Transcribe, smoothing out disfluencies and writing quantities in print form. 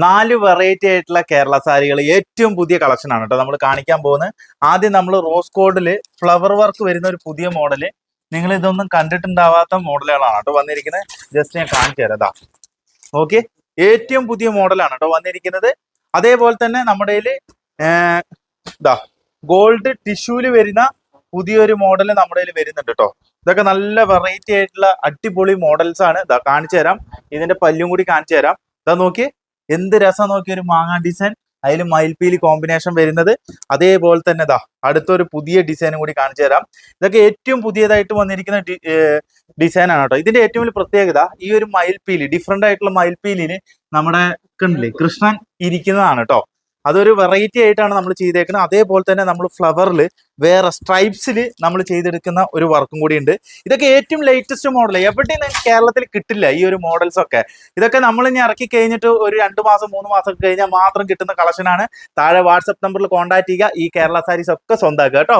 4 variety ആയിട്ടുള്ള കേരള സാരികൾ ഏറ്റവും പുതിയ കളക്ഷൻ ആണ് കേട്ടോ നമ്മൾ കാണിക്കാൻ പോകുന്നത്. ആദ്യം നമ്മൾ റോസ് കോഡിൽ ഫ്ലവർ വർക്ക് വരുന്ന ഒരു പുതിയ മോഡല്. നിങ്ങൾ ഇതൊന്നും കണ്ടിട്ടുണ്ടാവാത്ത മോഡലുകളാണ് കേട്ടോ വന്നിരിക്കുന്നത്. ജസ്റ്റ് ഞാൻ കാണിച്ചു തരാം. ഓക്കെ, ഏറ്റവും പുതിയ മോഡലാണ് കേട്ടോ വന്നിരിക്കുന്നത്. അതേപോലെ തന്നെ നമ്മുടെ ഗോൾഡ് ടിഷ്യൂല് വരുന്ന പുതിയൊരു മോഡൽ നമ്മുടെ വരുന്നുണ്ട് കേട്ടോ. ഇതൊക്കെ നല്ല വെറൈറ്റി ആയിട്ടുള്ള അടിപൊളി മോഡൽസ് ആണ്. ഇതാ കാണിച്ചു തരാം, ഇതിന്റെ പല്ലും കൂടി കാണിച്ചു തരാം. ഇതാ നോക്കി, എന്ത് രസം നോക്കി, ഒരു മാങ്ങ ഡിസൈൻ, അതിൽ മയിൽപ്പീലി കോമ്പിനേഷൻ വരുന്നത്. അതേപോലെ തന്നെ ഇതാ അടുത്തൊരു പുതിയ ഡിസൈനും കൂടി കാണിച്ചു തരാം. ഇതൊക്കെ ഏറ്റവും പുതിയതായിട്ട് വന്നിരിക്കുന്ന ഡിസൈൻ ആണ് കേട്ടോ. ഇതിന്റെ ഏറ്റവും വലിയ പ്രത്യേകത ഈ ഒരു മയിൽപ്പീലി, ഡിഫറെന്റ് ആയിട്ടുള്ള മയിൽപ്പീലിന് നമ്മുടെ കണ്ടില്ലേ കൃഷ്ണൻ ഇരിക്കുന്നതാണ് കേട്ടോ. അതൊരു വെറൈറ്റി ആയിട്ടാണ് നമ്മൾ ചെയ്തേക്കുന്നത്. അതേപോലെ തന്നെ നമ്മൾ ഫ്ലവറിൽ വേറെ സ്ട്രൈപ്സിൽ നമ്മൾ ചെയ്തെടുക്കുന്ന ഒരു വർക്കും കൂടി ഉണ്ട്. ഇതൊക്കെ ഏറ്റവും ലേറ്റസ്റ്റ് മോഡൽ, എവിടെയും കേരളത്തിൽ കിട്ടില്ല ഈ ഒരു മോഡൽസ് ഒക്കെ. ഇതൊക്കെ നമ്മൾ ഇനി ഇറക്കി കഴിഞ്ഞിട്ട് ഒരു 2 മാസം 3 മാസം കഴിഞ്ഞാൽ മാത്രം കിട്ടുന്ന കളക്ഷനാണ്. താഴെ വാട്സപ്പ് നമ്പറിൽ കോൺടാക്ട് ചെയ്യുക, ഈ കേരള സാരീസ് ഒക്കെ സ്വന്തമാക്കുക കേട്ടോ.